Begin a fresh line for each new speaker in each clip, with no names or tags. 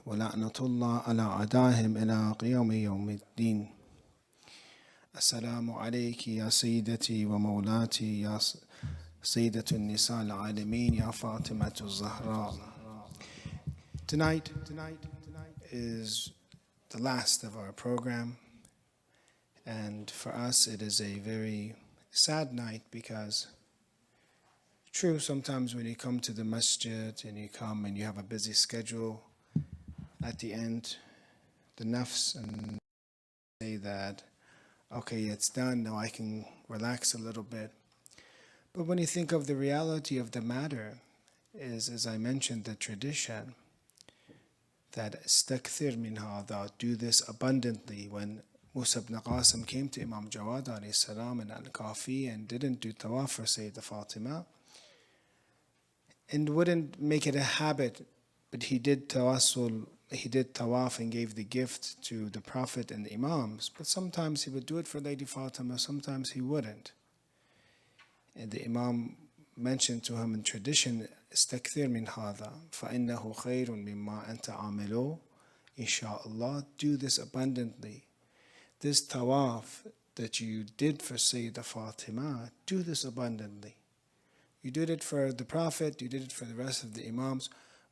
ولعنة الله على أعدائهم إلى قيام يوم الدين. السلام عليك يا سيدتي ومولاتي يا سيدة النساء العالمين يا فاطمة الزهراء. Tonight is the last of our program, and for us it is a very sad night because true, sometimes when you come to the masjid and you come and you have a busy schedule, at the end the nafs and say that okay, it's done, now I can relax a little bit. But when you think of the reality of the matter is, as I mentioned, the tradition that istakthir min hadha, do this abundantly. When Musa ibn Qasim came to Imam Jawad alayhi salam in Al-Kafi and didn't do tawaf for Sayyidah Fatima and wouldn't make it a habit, but he did tawassul, he did tawaf and gave the gift to the Prophet and the Imams, but sometimes he would do it for Lady Fatima, sometimes he wouldn't. And the Imam mentioned to him in tradition, istakthir min hadha, فَإِنَّهُ خَيْرٌ مِمَّا أَنْتَ عَامِلُهُ, Insha'Allah, do this abundantly. This tawaf that you did for Sayyidah Fatima, do this abundantly. You did it for the Prophet, you did it for the rest of the Imams,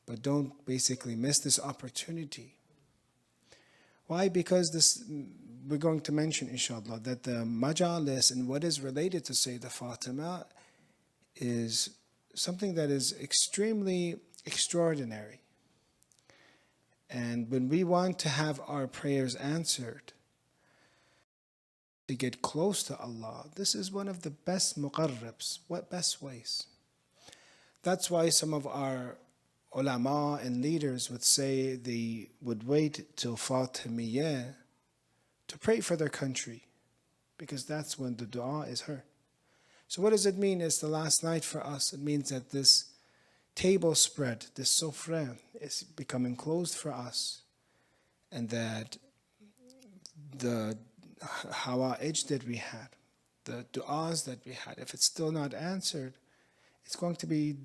but don't basically miss this opportunity. Why? Because this, we're going to mention, inshallah, that the majalis and what is related to Sayyidah Fatima is something that is extremely extraordinary. And when we want to have our prayers answered, to get close to Allah, this is one of the best muqarrabs, what best ways. That's why some of our ulama and leaders would say they would wait till Fatimiyya to pray for their country, because that's when the dua is heard. So what does it mean? It's the last night for us. It means that this table spread, this sufra, is becoming closed for us, and that the hawa'ij that we had, the du'as that we had, if it's still not answered, it's going to be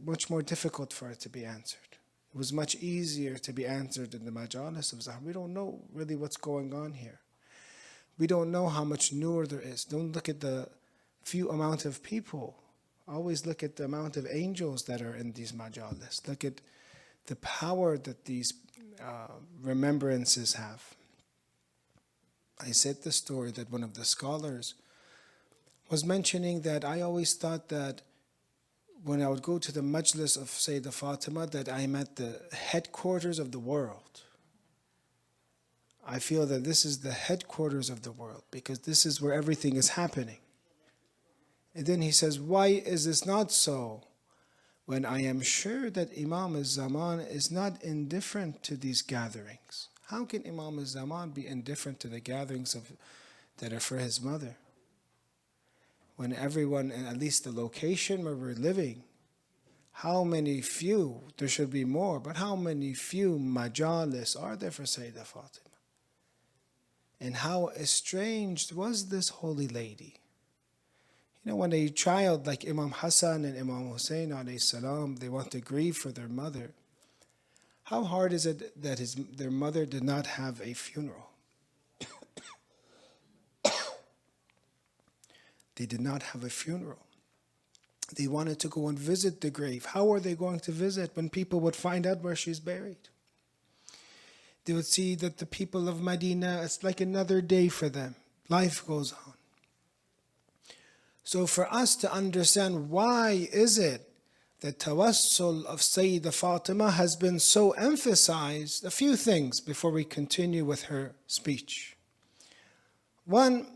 much more difficult for it to be answered. It was much easier to be answered in the majalis of Zahra. We don't know really what's going on here. We don't know how much nur there is. Don't look at the few amount of people. Always look at the amount of angels that are in these majalis. Look at the power that these remembrances have. I said the story that one of the scholars was mentioning that I always thought that when I would go to the majlis of Sayyidah Fatima, that I'm at the headquarters of the world. I feel that this is the headquarters of the world because this is where everything is happening. And then he says, why is this not so? When I am sure that Imam al-Zaman is not indifferent to these gatherings. How can Imam al-Zaman be indifferent to the gatherings that are for his mother? When everyone, and at least the location where we're living, how many few, there should be more, but how many few majalis are there for Sayyidah Fatima? And how estranged was this holy lady? You know, when a child like Imam Hassan and Imam Hussein alayhi salam, they want to grieve for their mother, how hard is it that their mother did not have a funeral? They did not have a funeral. They wanted to go and visit the grave. How are they going to visit when people would find out where she's buried? They would see that the people of Medina, it's like another day for them. Life goes on. So for us to understand why is it that tawassul of Sayyidah Fatima has been so emphasized, a few things before we continue with her speech. One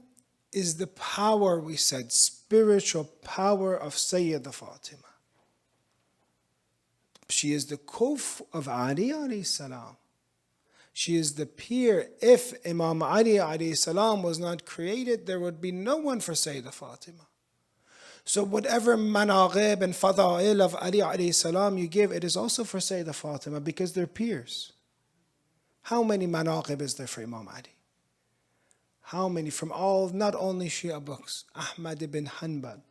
is the power, we said, spiritual power of Sayyidah Fatima. She is the kuf of Ali alayhi salam. She is the peer. If Imam Ali alayhi salam was not created, there would be no one for Sayyidah Fatima. So whatever manaqib and fada'il of Ali alayhi salam you give, it is also for Sayyidah Fatima because they're peers. How many manaqib is there for Imam Ali? How many from all, not only Shia books, Ahmad ibn Hanbal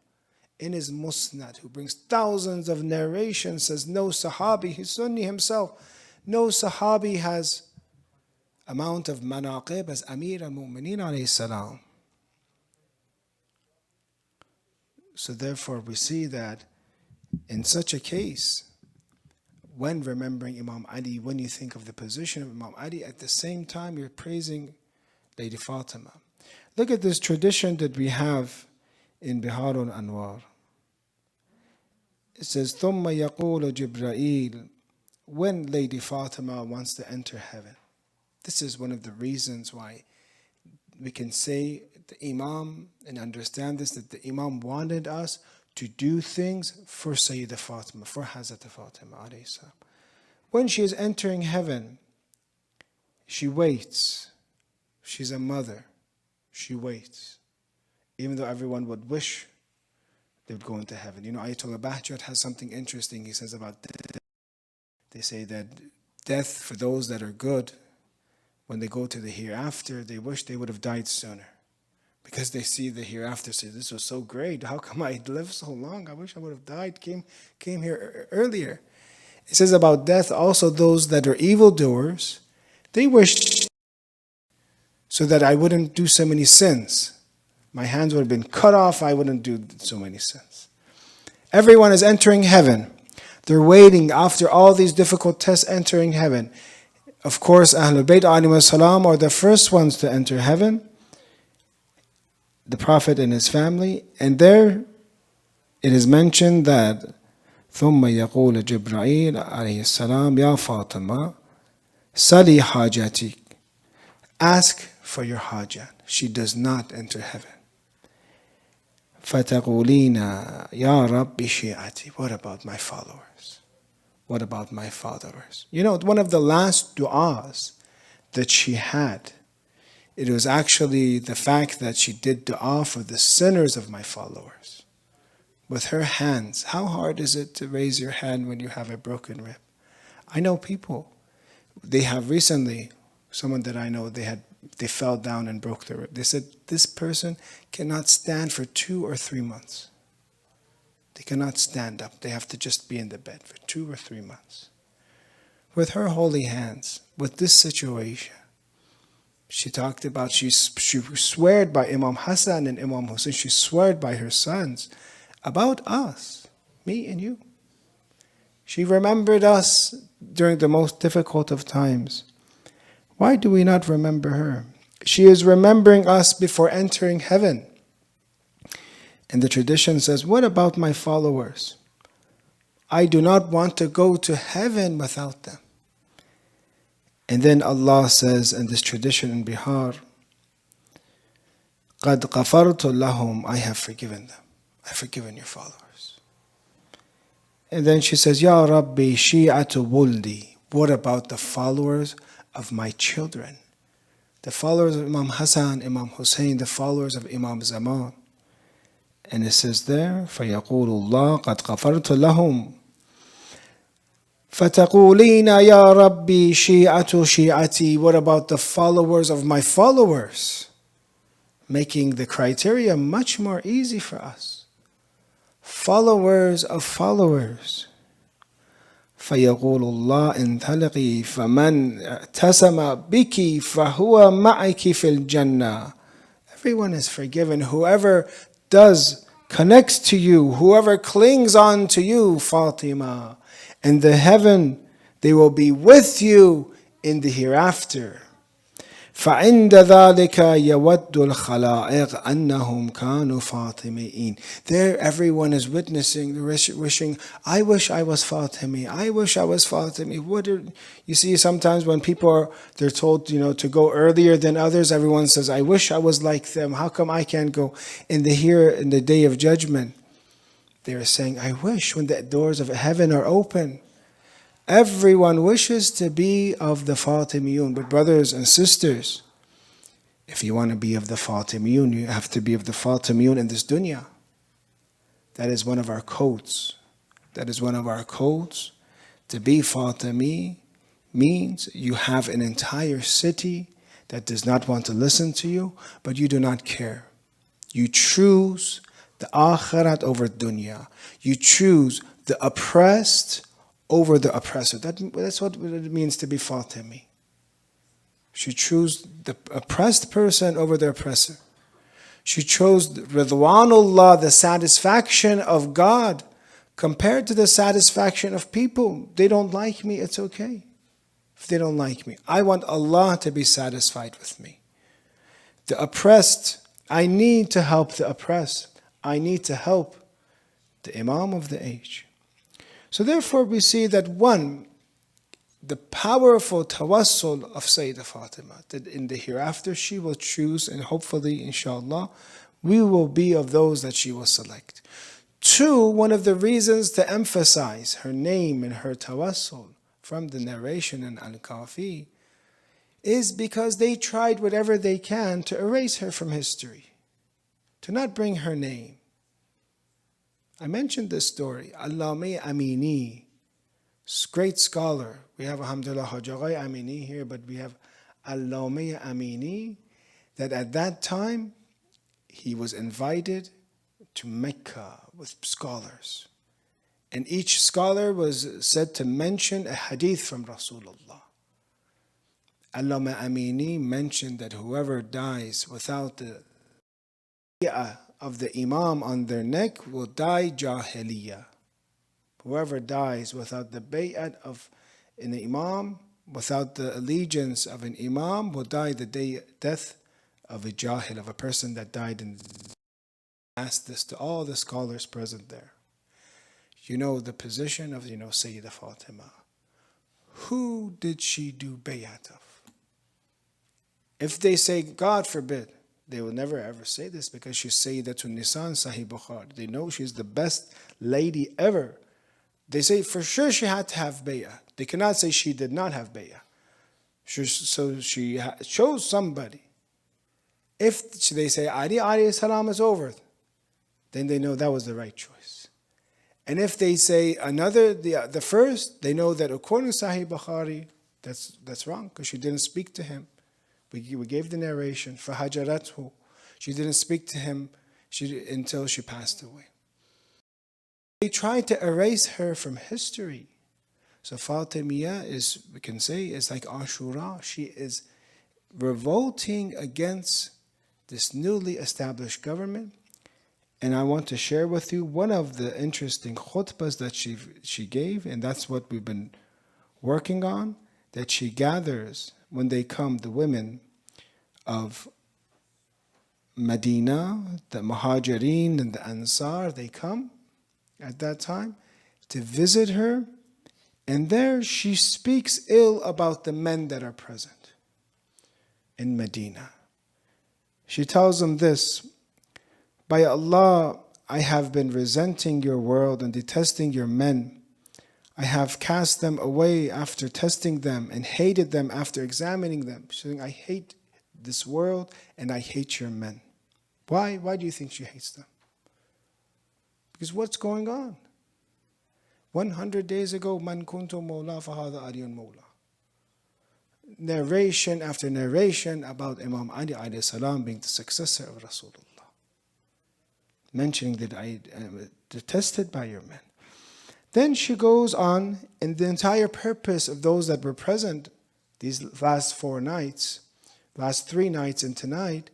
in his Musnad, who brings thousands of narrations, says no Sahabi, he's Sunni himself, No Sahabi has amount of manaqib as Amir al-Mu'mineen alayhi salam. So therefore we see that in such a case, when remembering Imam Ali, when you think of the position of Imam Ali, at the same time you're praising Lady Fatima. Look at this tradition that we have in Bihar al-Anwar. It says, ثُمَّ يَقُولُ جِبْرَائِيل, when Lady Fatima wants to enter heaven. This is one of the reasons why we can say the Imam, and understand this, that the Imam wanted us to do things for Sayyidah Fatima, for Hazrat Fatima alayhi salam. When she is entering heaven, she waits. She's a mother. She waits. Even though everyone would wish they would go into heaven. You know, Ayatollah Bahjat has something interesting he says about death. They say that death, for those that are good, when they go to the hereafter, they wish they would have died sooner. Because they see the hereafter, say, this was so great. How come I lived so long? I wish I would have died, came here earlier. It says about death, also those that are evildoers, they wish so that I wouldn't do so many sins. My hands would have been cut off, I wouldn't do so many sins. Everyone is entering heaven. They're waiting after all these difficult tests, entering heaven. Of course, Ahlul Bayt alayhi salam are the first ones to enter heaven. The Prophet and his family. And there it is mentioned that ثُمَّ يَقُولُ جِبْرَائِيلَ عَلَيْهِ السَّلَامُ يَا فَاطِمَةَ سَلِي حَاجَتِكَ. Ask for your hajat. She does not enter heaven. فَتَقُولِينَ يَا رَبِّ شِيعَتِي. What about my followers? What about my followers? You know, one of the last du'as that she had, it was actually the fact that she did dua for the sinners of my followers. With her hands. How hard is it to raise your hand when you have a broken rib? I know people, they have recently, someone that I know, they fell down and broke their rib. They said this person cannot stand for 2 or 3 months. They cannot stand up. They have to just be in the bed for 2 or 3 months. With her holy hands, with this situation, she talked about, she swore by Imam Hassan and Imam Hussein, she swore by her sons about us, me and you. She remembered us during the most difficult of times. Why do we not remember her? She is remembering us before entering heaven. And the tradition says, what about my followers? I do not want to go to heaven without them. And then Allah says in this tradition in Bihar, قَدْ غَفَرْتُ لَهُمْ. I have forgiven them. I have forgiven your followers. And then she says, Ya Rabbi shi'atu wuldi. What about the followers of my children? The followers of Imam Hassan, Imam Hussein, the followers of Imam Zaman. And it says there, فَيَقُولُ اللَّهُ قَدْ غَفَرْتُ لَهُمْ فَتَقُولِينَ يَا رَبِّي شِيعَةُ شِيعَتِي. What about the followers of my followers? Making the criteria much more easy for us. Followers of followers. فَيَقُولُ اللَّهُ انْطَلِقِي فَمَنْ اعْتَصَمَ بِكِ فَهُوَ مَعِكِ فِي الْجَنَّةِ. Everyone is forgiven. Whoever connects to you, whoever clings on to you, Fatima, in the heaven, they will be with you in the hereafter. فَعِنْدَ ذَلِكَ يَوَدُّ الْخَلَائِقَ أَنَّهُمْ كَانُوا فَاطِمِيِّينَ. There everyone is witnessing, wishing, I wish I was Fatimi. I wish I was Fatimi. You see sometimes when people they're told, to go earlier than others, everyone says, I wish I was like them. How come I can't go? In the day of judgment, they are saying, I wish when the doors of heaven are open. Everyone wishes to be of the Fatimiyun. But brothers and sisters, if you want to be of the Fatimiyun, you have to be of the Fatimiyun in this dunya. That is one of our codes. That is one of our codes. To be Fatimi means you have an entire city that does not want to listen to you, but you do not care. You choose the akhirat over dunya. You choose the oppressed over the oppressor. That's what it means to be Fatimi. She chose the oppressed person over the oppressor. She chose Ridwanullah, the satisfaction of God, compared to the satisfaction of people. They don't like me, it's okay if they don't like me. I want Allah to be satisfied with me. The oppressed, I need to help the oppressed. I need to help the Imam of the age. So therefore we see that one, the powerful tawassul of Sayyidah Fatima, that in the hereafter she will choose, and hopefully, inshallah, we will be of those that she will select. Two, one of the reasons to emphasize her name and her tawassul from the narration in Al-Kafi is because they tried whatever they can to erase her from history, to not bring her name. I mentioned this story, Al-Nabi Amini, great scholar. We have alhamdulillah Hajjaghay Amini here, but we have Al-Nabi Amini, that at that time he was invited to Mecca with scholars. And each scholar was said to mention a hadith from Rasulullah. Al-Nabi Amini mentioned that whoever dies without the of the Imam on their neck will die Jahiliyyah. Whoever dies without the bay'at of an Imam, without the allegiance of an Imam, will die the death of a Jahil, of a person that died in. Asked this to all the scholars present there. You know the position of, Sayyidah Fatima. Who did she do bay'at of? If they say, God forbid, they will never ever say this because she's Sayyidatun Nisan Sahih Bukhari. They know she's the best lady ever. They say for sure she had to have bay'ah. They cannot say she did not have bay'ah. So she chose somebody. If they say Ali alayhi salam is over, then they know that was the right choice. And if they say another, the first, they know that according to Sahih Bukhari, that's wrong because she didn't speak to him. We gave the narration, فَهَجَرَتْهُ. She didn't speak to him until she passed away. They tried to erase her from history. So Fatimiyya is, we can say, is like Ashura. She is revolting against this newly established government. And I want to share with you one of the interesting khutbahs that she gave, and that's what we've been working on, that she gathers when they come, the women of Medina, the Muhajirin and the Ansar, they come at that time to visit her, and there she speaks ill about the men that are present in Medina. She tells them this, by Allah, I have been resenting your world and detesting your men. I have cast them away after testing them and hated them after examining them. She's saying, I hate this world and I hate your men. Why? Why do you think she hates them? Because what's going on? 100 days ago, Man kuntu mawla fahada aliyun mawla. Narration after narration about Imam Ali alayhi salam being the successor of Rasulullah. Mentioning that I am detested by your men. Then she goes on, and the entire purpose of those that were present these last 4 nights, last 3 nights and tonight,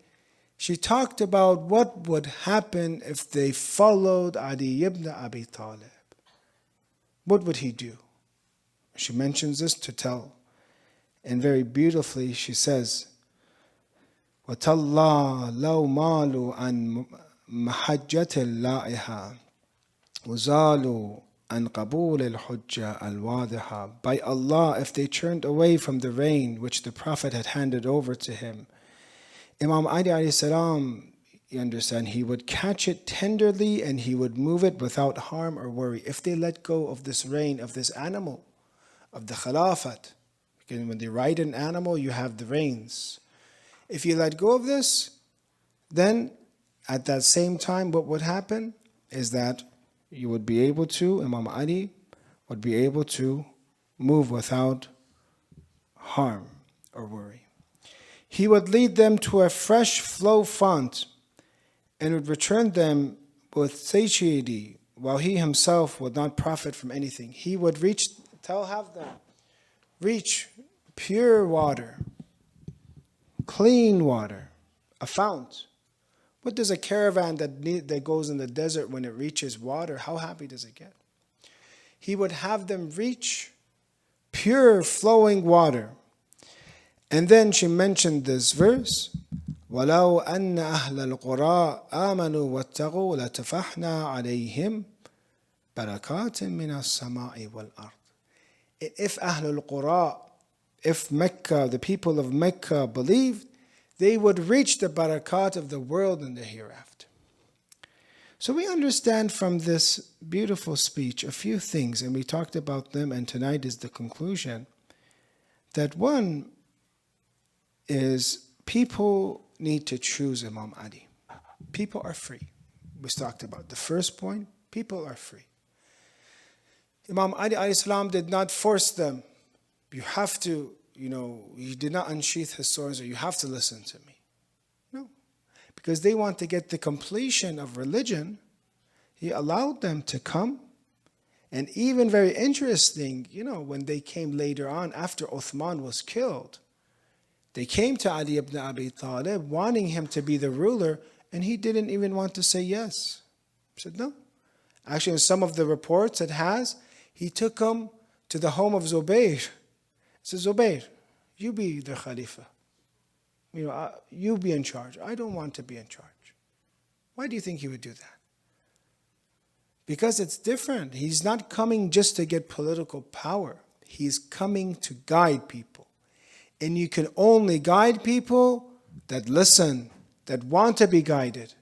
she talked about what would happen if they followed Ali ibn Abi Talib. What would he do? She mentions this to tell. And very beautifully she says, وَتَاللَّهِ لَوْ مَالُوا عَنْ مَحَجَّةِ اللَّائِهَا وَزَالُوا عَنْ قَبُولِ الْحُجَّةِ الْوَاضِحَةِ. By Allah, if they turned away from the reign which the Prophet had handed over to him, Imam Ali alayhi salam, you understand, he would catch it tenderly and he would move it without harm or worry. If they let go of this reign, of this animal, of the Khilafat, because when they ride an animal, you have the reins. If you let go of this, then at that same time, what would happen is that you would be able to, Imam Ali would be able to move without harm or worry. He would lead them to a fresh flow font and would return them with satiety, while he himself would not profit from anything. He would reach have them reach pure water, clean water, a fount. What does a caravan that goes in the desert, when it reaches water, how happy does it get? He would have them reach pure flowing water. And then she mentioned this verse, وَلَوْ أَنَّ أَهْلَ الْقُرَىٰ آمَنُوا وَاتَّقُوا لَتَفَحْنَا عَلَيْهِمْ بَرَكَاتٍ مِّنَ السَّمَاءِ وَالْأَرْضِ. If Ahlul Qura, if Mecca, the people of Mecca believed, they would reach the barakat of the world in the hereafter. So we understand from this beautiful speech a few things, and we talked about them, and tonight is the conclusion, that one is people need to choose Imam Ali. People are free. We talked about the first point, people are free. Imam Ali alayhi salam did not force them. You have to, he did not unsheath his swords, or you have to listen to me. No. Because they want to get the completion of religion, he allowed them to come. And even very interesting, when they came later on, after Uthman was killed, they came to Ali ibn Abi Talib wanting him to be the ruler, and he didn't even want to say yes. He said no. Actually, in some of the reports it has, he took him to the home of Zubayr. He said, Zubayr, you be the Khalifa. You be in charge. I don't want to be in charge. Why do you think he would do that? Because it's different. He's not coming just to get political power. He's coming to guide people. And you can only guide people that listen, that want to be guided.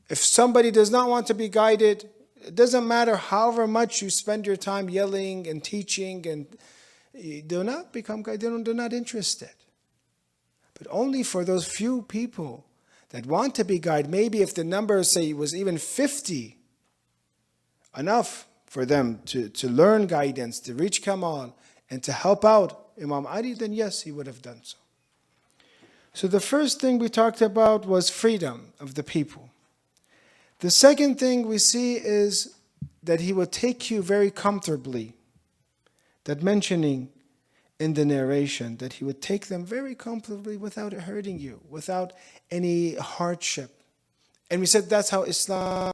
If somebody does not want to be guided, it doesn't matter however much you spend your time yelling and teaching, and do not become guided, they're not interested. But only for those few people that want to be guided, maybe if the number, say, was even 50, enough for them to learn guidance, to reach Kamal, and to help out Imam Ali, then yes, he would have done so. So the first thing we talked about was freedom of the people. The second thing we see is that he will take you very comfortably. That mentioning in the narration, that he would take them very comfortably without it hurting you, without any hardship. And we said that's how Islam,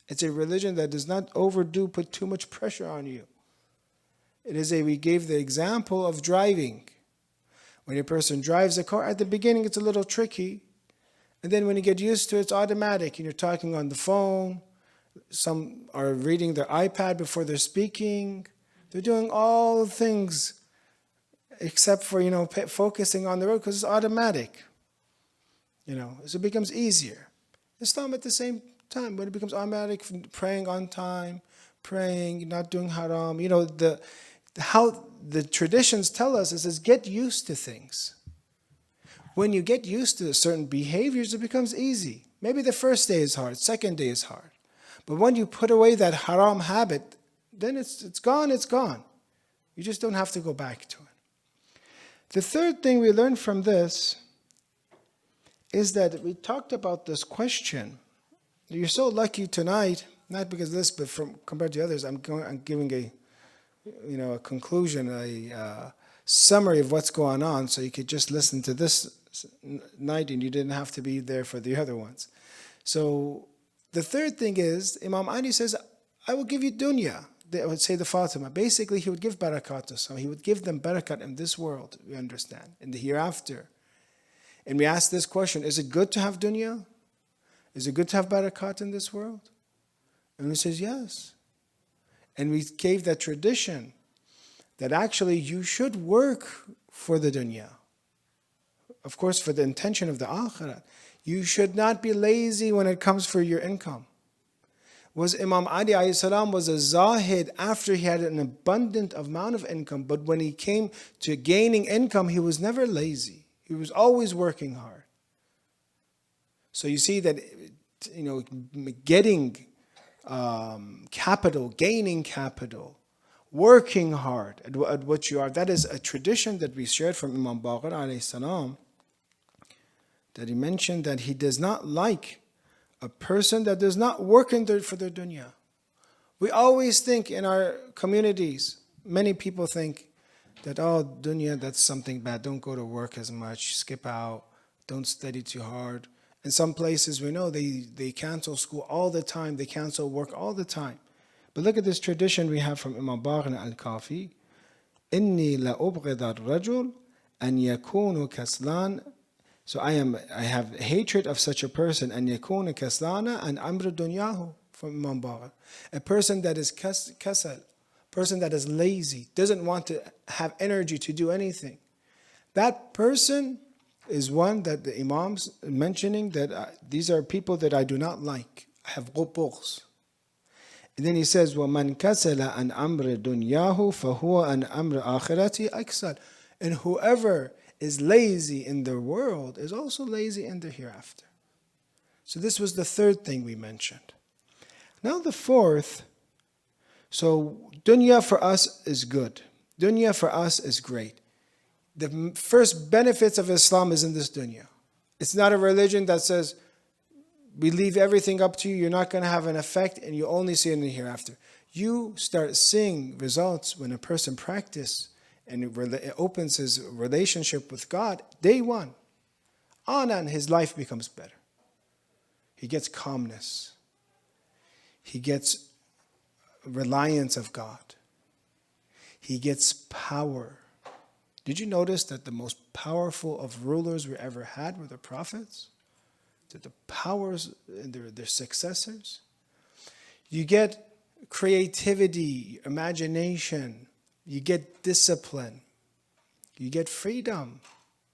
it's a religion that does not put too much pressure on you. We gave the example of driving. When a person drives a car, at the beginning it's a little tricky. And then when you get used to it, it's automatic. And you're talking on the phone. Some are reading their iPad before they're speaking. They're doing all things except for, focusing on the road, because it's automatic. So it becomes easier. Islam at the same time, when it becomes automatic, praying on time, praying, not doing haram, how the traditions tell us is get used to things. When you get used to certain behaviors, it becomes easy. Maybe the first day is hard, second day is hard. But when you put away that haram habit, then it's gone, it's gone. You just don't have to go back to it. The third thing we learned from this is that we talked about this question. You're so lucky tonight, not because of this, but compared to others, I'm giving a conclusion, a summary of what's going on, so you could just listen to this night and you didn't have to be there for the other ones. So the third thing is, Imam Ali says, I will give you dunya. I would say the Fatima. Basically, he would give barakat to some. He would give them barakat in this world, we understand, in the hereafter. And we ask this question, is it good to have dunya? Is it good to have barakat in this world? And he says, yes. And we gave that tradition that actually you should work for the dunya. Of course, for the intention of the akhirat. You should not be lazy when it comes for your income. Was Imam Ali alayhi salam was a zahid after he had an abundant amount of income, but when he came to gaining income, he was never lazy. He was always working hard. So you see that, getting capital, gaining capital, working hard at what you are, that is a tradition that we shared from Imam Baqir alayhi salam, that he mentioned that he does not like a person that does not work for their dunya. We always think in our communities, many people think that, oh, dunya, that's something bad. Don't go to work as much, skip out, don't study too hard. In some places we know they cancel school all the time, they cancel work all the time. But look at this tradition we have from Imam Baghna al-Kafi. إني لأبغض الرجل أن يكون كسلان. So I have hatred of such a person, أن يكون كسلانا عن أمر دنياه, from Imam Baghna. A person that is kasal, person that is lazy, doesn't want to have energy to do anything. That person is one that the Imam's mentioning that these are people that I do not like. I have bughz. And then he says, وَمَنْ كَسَلَ عَنْ أَمْرِ دُنْيَاهُ فَهُوَ عَنْ أَمْرِ آخِرَتِهِ أَكْسَلُ. And whoever is lazy in the world is also lazy in the hereafter. So this was the third thing we mentioned. Now the fourth, so dunya for us is good. Dunya for us is great. The first benefits of Islam is in this dunya. It's not a religion that says, we leave everything up to you, you're not going to have an effect, and you only see it in the hereafter. You start seeing results when a person practices and it opens his relationship with God. Day one, on and his life becomes better. He gets calmness. He gets reliance of God. He gets power. Did you notice that the most powerful of rulers we ever had were the prophets? That the powers and their successors? You get creativity, imagination. You get discipline. You get freedom.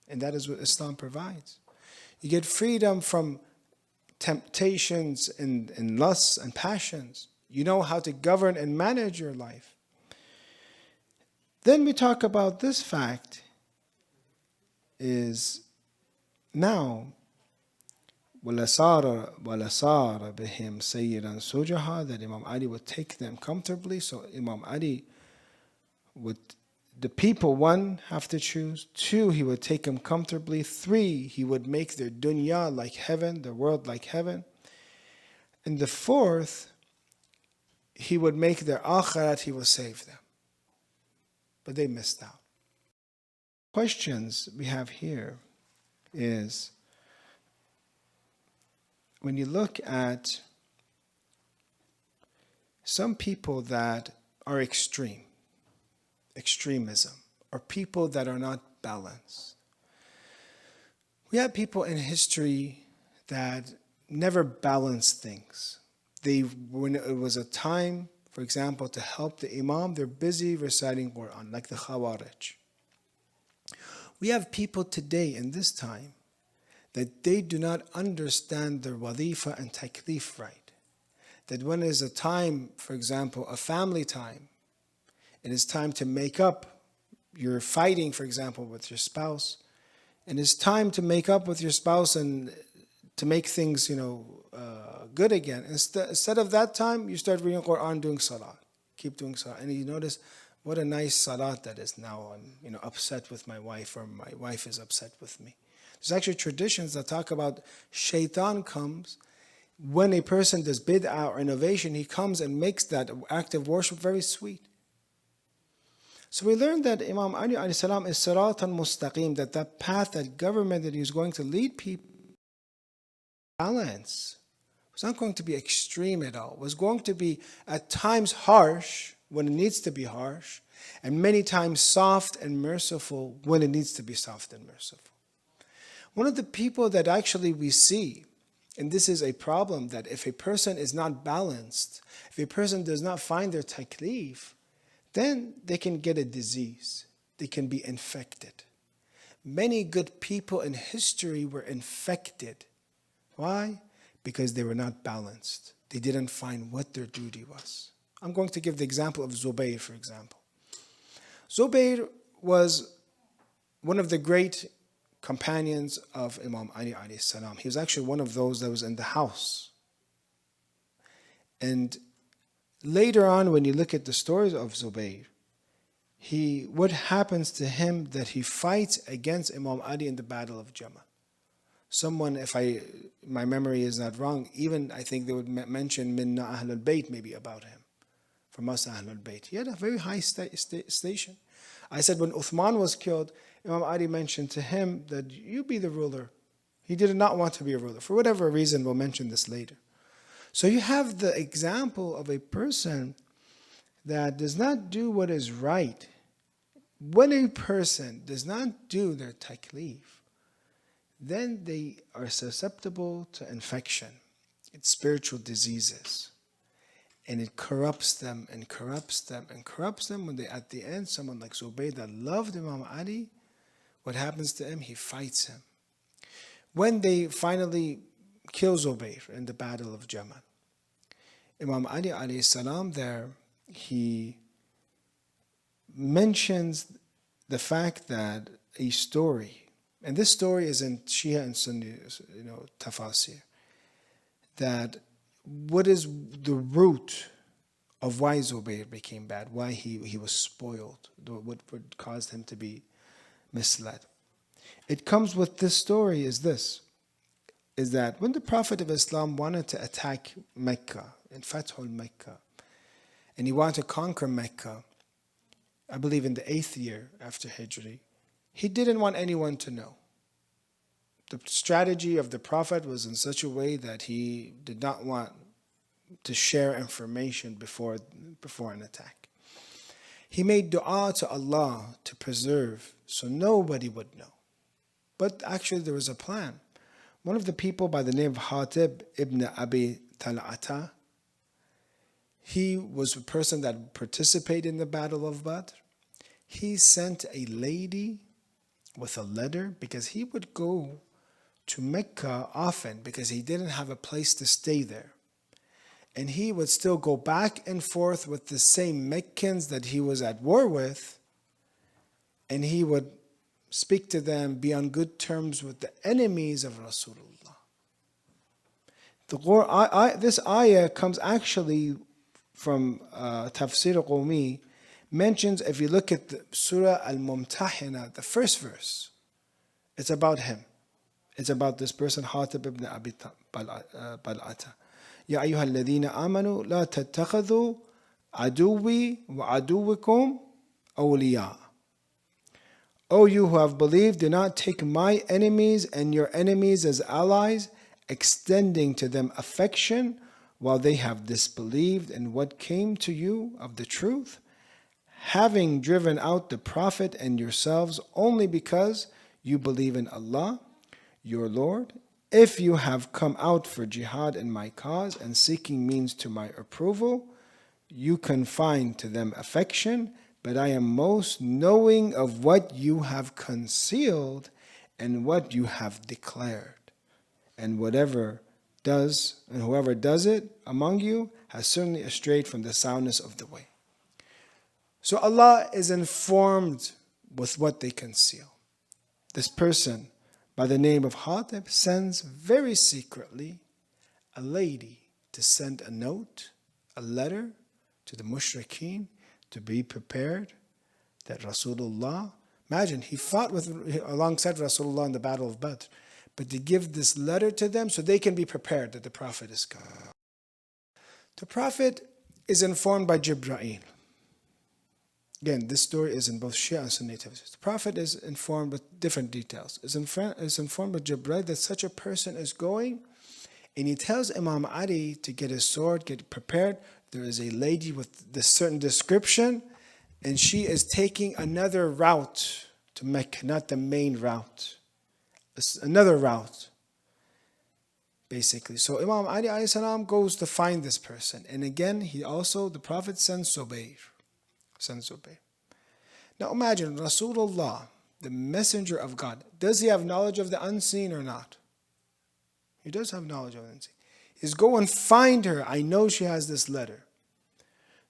And that is what Islam provides. You get freedom from temptations and lusts and passions. You know how to govern and manage your life. Then we talk about this fact is now وَلَسَارَ بِهِمْ سَيِّرًا سُجَهًا, that Imam Ali would take them comfortably. So Imam Ali would, the people, one, have to choose. Two, he would take them comfortably. Three, he would make their dunya like heaven, their world like heaven. And the fourth, he would make their akhirat, he will save them. But they missed out. Questions we have here is, when you look at some people that are extremism, or people that are not balanced. We have people in history that never balanced things. When it was a time, for example, to help the Imam, they're busy reciting Quran, like the Khawarij. We have people today in this time that they do not understand their wadifa and taklif right. That when it is a time, for example, a family time, it is time to make up. You're fighting, for example, with your spouse, and it's time to make up with your spouse and to make things, good again. Instead of that time, you start reading Quran, doing salah. Keep doing salah. And you notice what a nice salat that is. Now I'm upset with my wife, or my wife is upset with me. There's actually traditions that talk about shaitan comes when a person does bid'ah or innovation. He comes and makes that act of worship very sweet. So we learned that Imam Ali alayhi salam is siratan mustaqim, that path, that government that he was going to lead people, balance. It was not going to be extreme at all. It was going to be at times harsh when it needs to be harsh, and many times soft and merciful when it needs to be soft and merciful. One of the people that actually we see, and this is a problem, that if a person is not balanced, if a person does not find their taklif, then they can get a disease. They can be infected. Many good people in history were infected. Why? Because they were not balanced. They didn't find what their duty was. I'm going to give the example of Zubayr, for example. Zubayr was one of the great companions of Imam Ali alayhi salam. He was actually one of those that was in the house. And later on, when you look at the stories of Zubayr, what happens to him that he fights against Imam Ali in the Battle of Jamal. Someone, if my memory is not wrong, even I think they would mention Minna Ahlul Bayt maybe about him. from us Ahlul Bayt. He had a very high station. I said when Uthman was killed, Imam Ali mentioned to him that you be the ruler. He did not want to be a ruler. For whatever reason, we'll mention this later. So you have the example of a person that does not do what is right. When a person does not do their taklif, then they are susceptible to infection. It's spiritual diseases. And it corrupts them and corrupts them and corrupts them. When they, at the end, someone like Zubayr that loved Imam Ali, what happens to him? He fights him. When they finally kill Zubayr in the Battle of Jamal, Imam Ali alayhi salam there, he mentions the fact that a story, and this story is in Shia and Sunni, tafasir, that what is the root of why Zubayr became bad, why he was spoiled, what caused him to be misled. It comes with this story is that when the Prophet of Islam wanted to attack Mecca, in Fathul Mecca, and he wanted to conquer Mecca, I believe in the 8th year after Hijri, he didn't want anyone to know. The strategy of the Prophet was in such a way that he did not want to share information before an attack. He made dua to Allah to preserve so nobody would know. But actually there was a plan. One of the people by the name of Hatib ibn Abi Tal'ata, he was a person that participated in the Battle of Badr. He sent a lady with a letter because he would go to Mecca often because he didn't have a place to stay there. And he would still go back and forth with the same Meccans that he was at war with, and he would speak to them, be on good terms with the enemies of Rasulullah. This ayah comes actually from Tafsir Qawmi, mentions, if you look at the Surah Al-Mumtahina, the first verse, it's about him. It's about this person, Hatib ibn Abi Bal'ata. Ya ayyuha alladhina amanu la tattakhadhu aduwi wa aduwikum awliya. O you who have believed, do not take my enemies and your enemies as allies, extending to them affection while they have disbelieved in what came to you of the truth, having driven out the Prophet and yourselves only because you believe in Allah, your Lord. If you have come out for jihad in my cause and seeking means to my approval, you confine to them affection, but I am most knowing of what you have concealed and what you have declared. And whoever does it among you has certainly strayed from the soundness of the way. So Allah is informed with what they conceal. This person by the name of Hatib sends very secretly a lady to send a note, a letter to the mushrikeen to be prepared that Rasulullah, imagine he fought alongside Rasulullah in the Battle of Badr, but to give this letter to them so they can be prepared that the Prophet is coming. The Prophet is informed by Jibreel. Again, this story is in both Shia and Sunni tafsir. The Prophet is informed with different details. Is informed by Jibreel that such a person is going, and he tells Imam Ali to get his sword, get prepared. There is a lady with this certain description, and she is taking another route to Mecca, not the main route. It's another route, basically. So Imam Ali alayhi salam goes to find this person. And again, the Prophet sends Zubayr. Now imagine Rasulullah, the messenger of God, does he have knowledge of the unseen or not? He does have knowledge of the unseen. He's go and find her. I know she has this letter.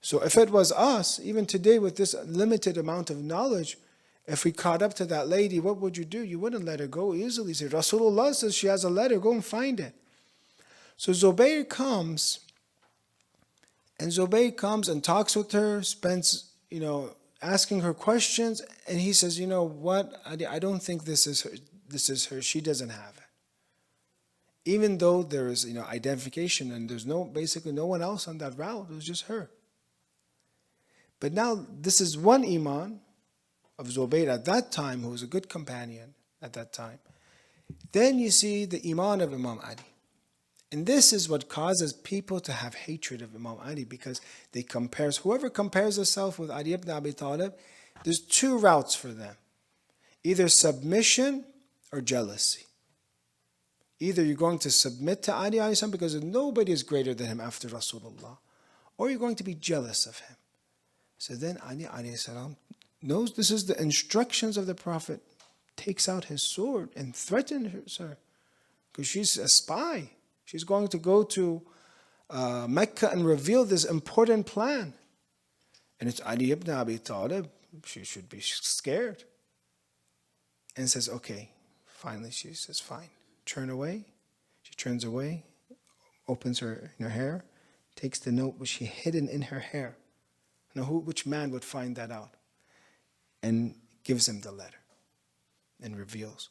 So if it was us, even today with this limited amount of knowledge, if we caught up to that lady, what would you do? You wouldn't let her go easily. Say, Rasulullah says she has a letter, go and find it. So Zubayr comes and talks with her, spends, asking her questions, and he says, you know what, I don't think this is her, she doesn't have it. Even though there is, identification and there's basically no one else on that route, it was just her. But now this is one Imam of Zubayr at that time, who was a good companion at that time. Then you see the Iman of Imam Ali. And this is what causes people to have hatred of Imam Ali, because whoever compares himself with Ali ibn Abi Talib, there's two routes for them. Either submission or jealousy. Either you're going to submit to Ali because nobody is greater than him after Rasulullah, or you're going to be jealous of him. So then Ali knows this is the instructions of the Prophet, takes out his sword and threatens her, because she's a spy. She's going to go to Mecca and reveal this important plan. And it's Ali ibn Abi Talib. She should be scared. And says, okay, finally she says, fine. Turn away. She turns away, opens her hair, takes the note which she hidden in her hair. Now which man would find that out? And gives him the letter and reveals.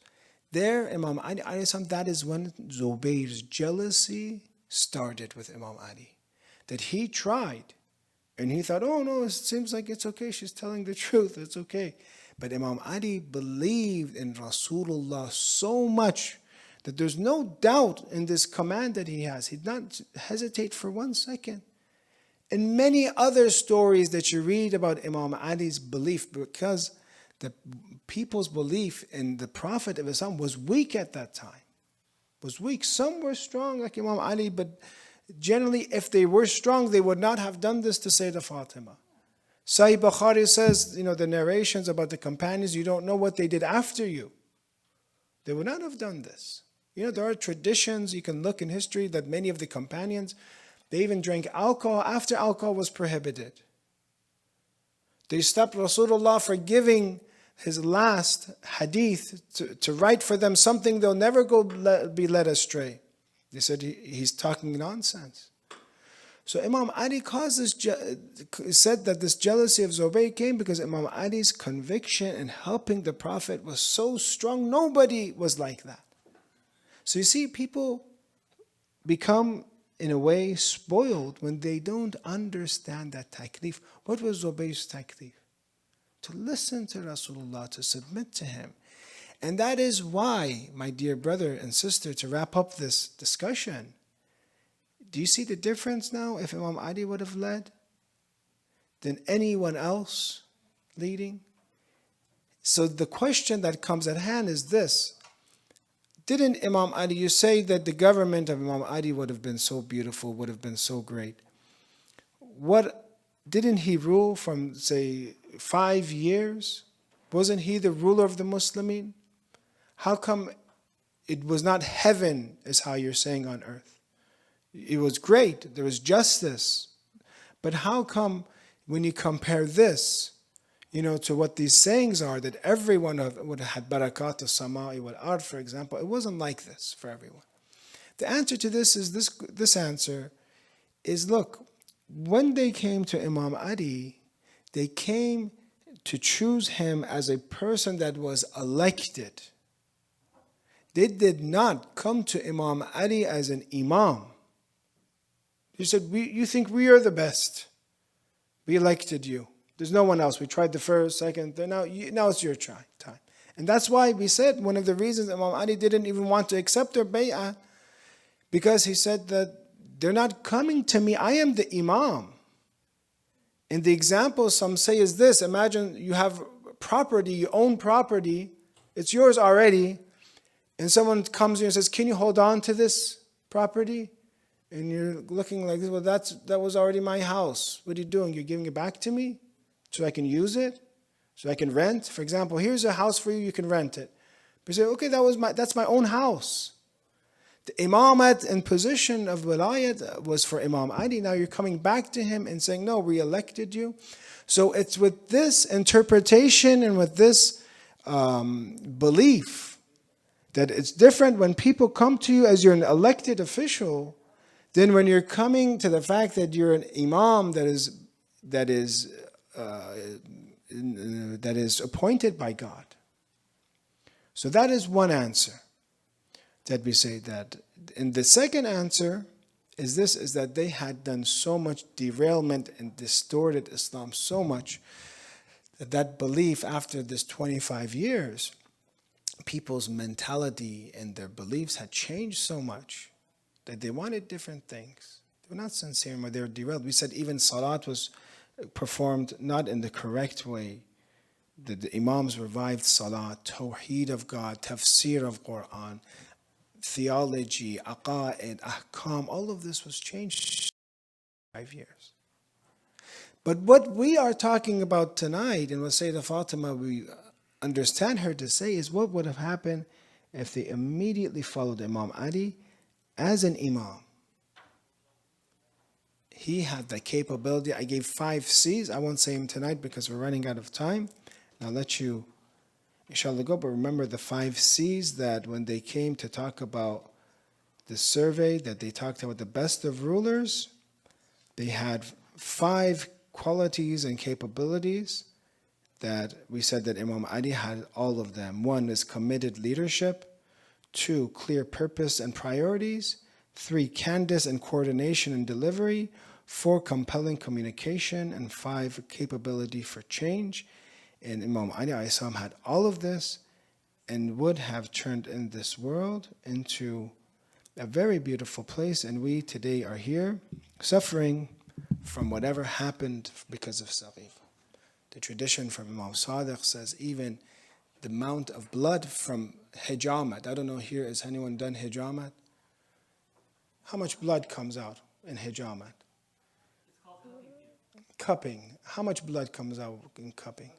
There, Imam Ali, that is when Zubayr's jealousy started with Imam Ali. That he tried, and he thought, oh no, it seems like it's okay, she's telling the truth, it's okay. But Imam Ali believed in Rasulullah so much that there's no doubt in this command that he has. He did not hesitate for 1 second. And many other stories that you read about Imam Ali's belief, because the people's belief in the Prophet of Islam was weak at that time. Was weak. Some were strong like Imam Ali, but generally if they were strong, they would not have done this to Sayyidah Fatima. Sahih Bukhari says, the narrations about the companions, you don't know what they did after you. They would not have done this. There are traditions, you can look in history, that many of the companions, they even drank alcohol after alcohol was prohibited. They stopped Rasulullah for giving his last hadith to write for them something they'll never be led astray. They said he's talking nonsense. So Imam Ali said that this jealousy of Zubayr came because Imam Ali's conviction in helping the Prophet was so strong, nobody was like that. So you see, people become, in a way, spoiled when they don't understand that taklif. What was Zubayr's taklif? To listen to Rasulullah, to submit to him. And that is why, my dear brother and sister, to wrap up this discussion, do you see the difference now if Imam Ali would have led than anyone else leading? So the question that comes at hand is this. Didn't Imam Ali, you say that the government of Imam Ali would have been so beautiful, would have been so great. Didn't he rule from, say, 5 years? Wasn't he the ruler of the Muslimin? How come it was not heaven, is how you're saying, on earth? It was great, there was justice. But how come when you compare this, to what these sayings are, that everyone would have had barakat as-sama'i wal ard, for example, it wasn't like this for everyone. The answer to this is this answer is, look, when they came to Imam Ali, they came to choose him as a person that was elected. They did not come to Imam Ali as an imam. He said, you think we are the best. We elected you. There's no one else. We tried the first, second, third. Now it's your time. And that's why we said one of the reasons Imam Ali didn't even want to accept their bay'ah, because he said that they're not coming to me. I am the imam. And the example some say is this. Imagine you have property, you own property. It's yours already. And someone comes to you and says, can you hold on to this property? And you're looking like this, well, that was already my house. What are you doing? You're giving it back to me so I can use it, so I can rent? For example, here's a house for you, you can rent it. But you say, okay, that's my own house. The imamat and position of wilayat was for Imam Ali. Now you're coming back to him and saying, no, we elected you. So it's with this interpretation and with this belief that it's different when people come to you as you're an elected official than when you're coming to the fact that you're an imam that is appointed by God. So that is one answer that we say that. And the second answer is that they had done so much derailment and distorted Islam so much that that belief after this 25 years, people's mentality and their beliefs had changed so much that they wanted different things. They were not sincere anymore, they were derailed. We said even salat was performed not in the correct way. The Imams revived salat, tawheed of God, tafsir of Quran, theology, aqa'id, ahkam, all of this was changed in 5 years. But what we are talking about tonight, and what Sayyidah Fatima, we understand her to say, is what would have happened if they immediately followed Imam Ali as an Imam. He had the capability. I gave 5 C's. I won't say them tonight because we're running out of time. I'll let you, inshallah, go. But remember the 5 C's that when they came to talk about the survey, that they talked about the best of rulers, they had 5 qualities and capabilities that we said that Imam Ali had all of them. 1 is committed leadership. 2, clear purpose and priorities. 3, candor and coordination and delivery. 4, compelling communication. And 5, capability for change. And Imam Ali had all of this and would have turned in this world into a very beautiful place. And we today are here suffering from whatever happened because of Saqifa. The tradition from Imam Sadiq says even the amount of blood from hijamat. I don't know here, has anyone done hijamat? How much blood comes out in hijamat? Cupping. How much blood comes out in cupping?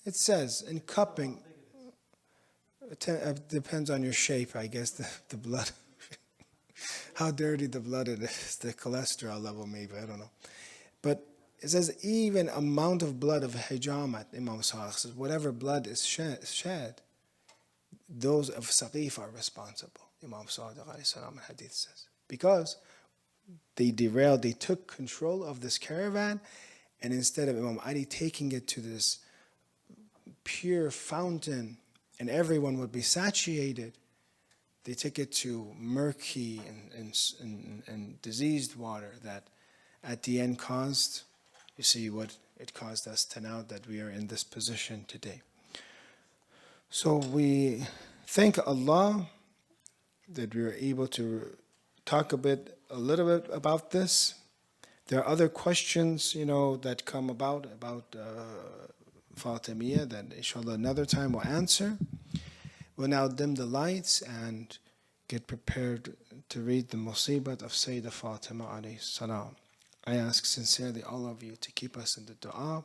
It says in cupping, it depends on your shape, I guess, the blood. How dirty the blood is, the cholesterol level maybe, I don't know. But it says even amount of blood of hijamat, Imam Sadiq says, whatever blood is shed, those of Saqif are responsible, Imam Sadiq hadith says. Because they derailed, they took control of this caravan, and instead of Imam Ali taking it to this pure fountain and everyone would be satiated, they took it to murky and diseased water that at the end caused, you see what it caused us to now that we are in this position today. So we thank Allah that we were able to talk a little bit about this. There are other questions, that come about Fatimiyya that inshallah another time we'll answer. We'll now dim the lights and get prepared to read the musibat of Sayyidah Fatima alayhi salam. I ask sincerely all of you to keep us in the dua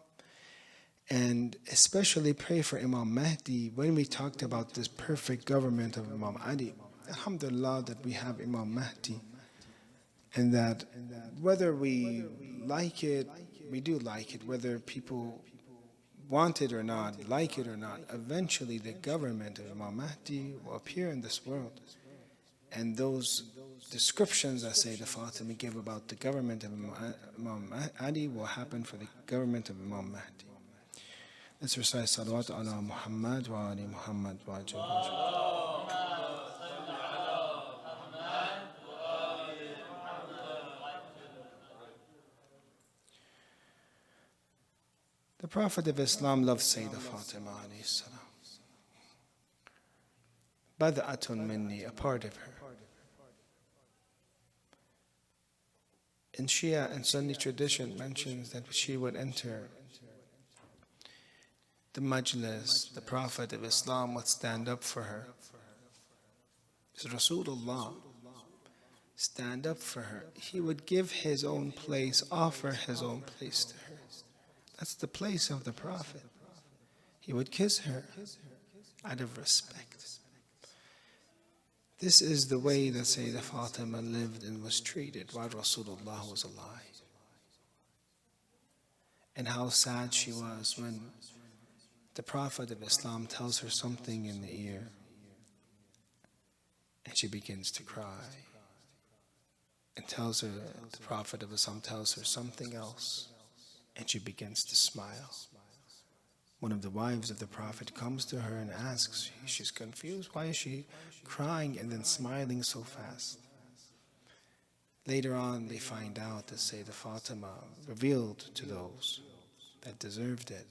and especially pray for Imam Mahdi. When we talked about this perfect government of Imam Ali, alhamdulillah that we have Imam Mahdi, and that whether we like it, we do like it, whether people want it or not, like it or not, eventually the government of Imam Mahdi will appear in this world. And those descriptions that Sayyidah Fatima gave about the government of Imam Ali will happen for the government of Imam Mahdi. Let's recite salawat ala Muhammad wa ali Muhammad wa ajal. The Prophet of Islam loved Sayyidah Fatima alayhi salam. Bad'atun minni, a part of her. In Shia and Sunni tradition mentions that she would enter the majlis, the Prophet of Islam would stand up for her. So Rasulullah stand up for her. He would give his own place, offer his own place to her. That's the place of the Prophet. He would kiss her out of respect. This is the way that Sayyidah Fatima lived and was treated while Rasulullah was alive. And how sad she was when the Prophet of Islam tells her something in the ear and she begins to cry. And tells her, the Prophet of Islam tells her something else and she begins to smile. One of the wives of the Prophet comes to her and asks, she's confused, why is she crying and then smiling so fast? Later on, they find out that Sayyidah Fatima revealed to those that deserved it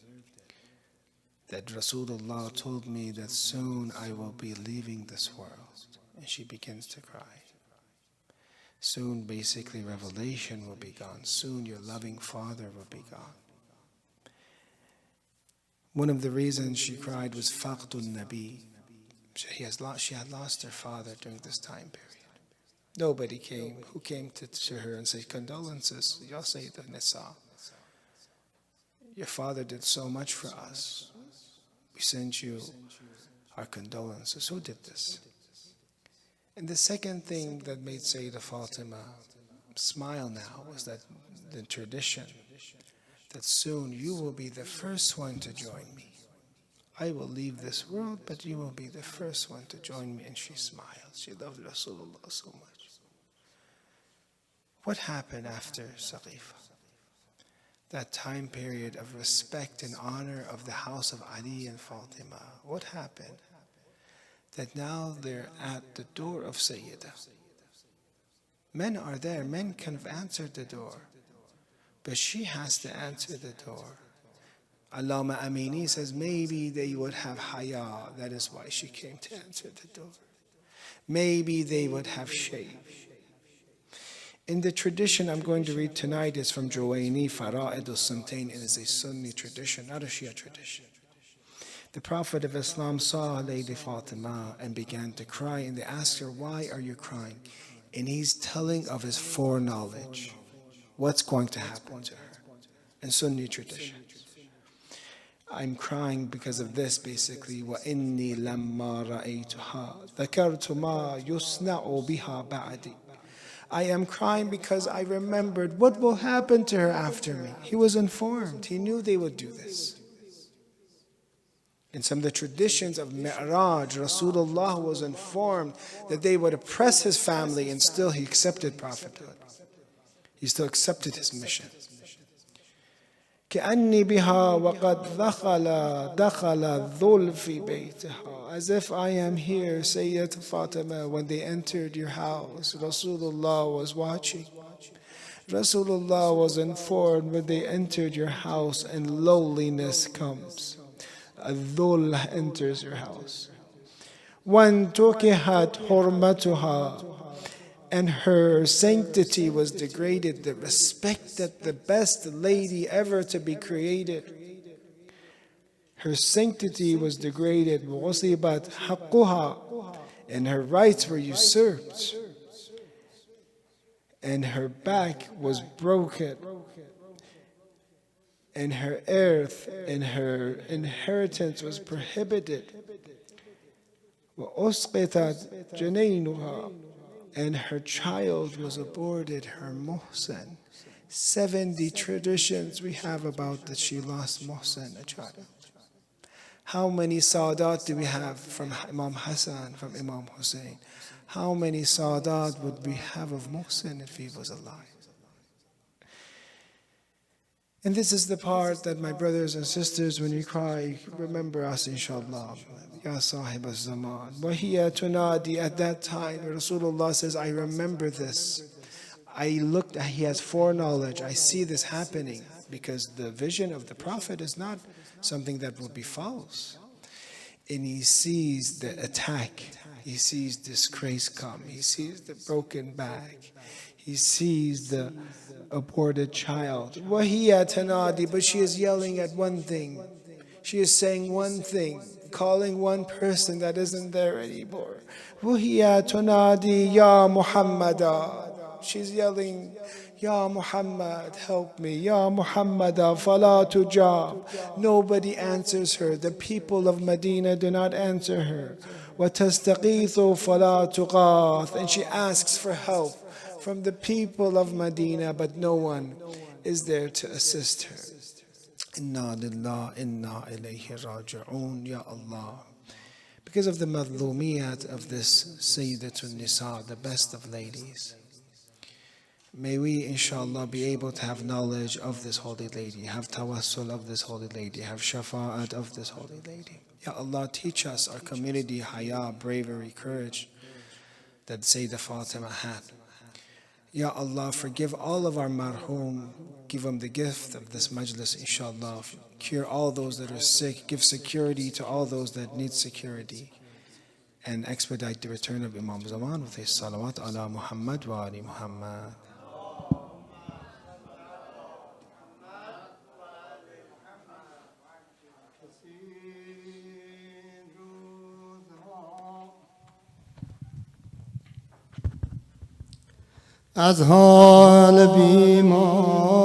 that Rasulullah told me that soon I will be leaving this world. And she begins to cry. Soon, basically, revelation will be gone. Soon, your loving father will be gone. One of the reasons she cried was Faqdul Nabi. She had lost her father during this time period. Nobody came who came to her and said, condolences, Ya Sayyidah Nisa. Your father did so much for us. We send you our condolences. Who did this? And the second thing that made Sayyidah Fatima smile now was that the tradition that soon you will be the first one to join me. I will leave this world, but you will be the first one to join me. And she smiled. She loved Rasulullah so much. What happened after Saqifa? That time period of respect and honor of the house of Ali and Fatima. What happened? That now they're at the door of Sayyidah. Men are there. Men can have answered the door. But she has to answer the door. Allama Amini says maybe they would have haya. That is why she came to answer the door. Maybe they would have shame. In the tradition I'm going to read tonight is from Juwayni, Fara'id al-Samtain. It is a Sunni tradition, not a Shia tradition. The Prophet of Islam saw Lady Fatima and began to cry, and they asked her, why are you crying? And he's telling of his foreknowledge, what's going to happen to her. In Sunni tradition. I'm crying because of this, basically. وَإِنِّي لَمَّا رَأَيْتُهَا ذَكَرْتُ مَا يُصْنَعُ بِهَا بَعْدِي. I am crying because I remembered what will happen to her after me. He was informed. He knew they would do this. In some of the traditions of Mi'raj, Rasulullah was informed that they would oppress his family, and still he accepted prophethood. He still accepted his mission. كأني بها وقد دخل الذل في بيتها. As if I am here, Sayyidah Fatima, when they entered your house, Rasulullah was watching. Rasulullah was informed when they entered your house and lowliness comes. الذل enters your house. وانتكحت حرمتها. And her sanctity was degraded, the respect that the best lady ever to be created. Her sanctity was degraded, وَغُصِبَتْ حَقُّهَا, and her rights were usurped. And her back was broken. And her earth and her inheritance was prohibited. وَأُسْقِطَتْ جَنَيْنُهَا, and her child was aborted, her Muhsin. 70 traditions we have about that she lost Muhsin, a child. How many Sadat do we have from Imam Hassan, from Imam Hussein? How many Sadat would we have of Muhsin if he was alive? And this is the part that my brothers and sisters, when you cry, remember us inshallah. Ya Sahib al-Zaman. Wahiya tunadi, at that time, Rasulullah says, I remember this. I looked, he has foreknowledge. I see this happening, because the vision of the Prophet is not something that will be false. And he sees the attack. He sees disgrace come. He sees the broken back. He sees the aborted child. Wahiya tanadi, but she is yelling at one thing. She is saying one thing, calling one person that isn't there anymore. Wahiya tunadi ya Muhammada. She's yelling, Ya Muhammad, help me. Ya Muhammada, fala tujab. Nobody answers her. The people of Medina do not answer her. وَتَسْتَقِيثُ فَلَا تُقَاث. And she asks for help from the people of Medina, but no one is there to assist her. Inna lillah, inna ilayhi raji'un, Ya Allah. Because of the madlumiyat of this Sayyidatun Nisa, the best of ladies, may we, inshallah, be able to have knowledge of this holy lady, have tawassul of this holy lady, have shafa'at of this holy lady. Ya Allah, teach us, our community, haya, bravery, courage that Sayyidah Fatima had. Ya Allah, forgive all of our marhum. Give them the gift of this majlis, inshallah. Cure all those that are sick. Give security to all those that need security. And expedite the return of Imam Zaman with his salawat ala Muhammad wa ali Muhammad.
از حال بیمار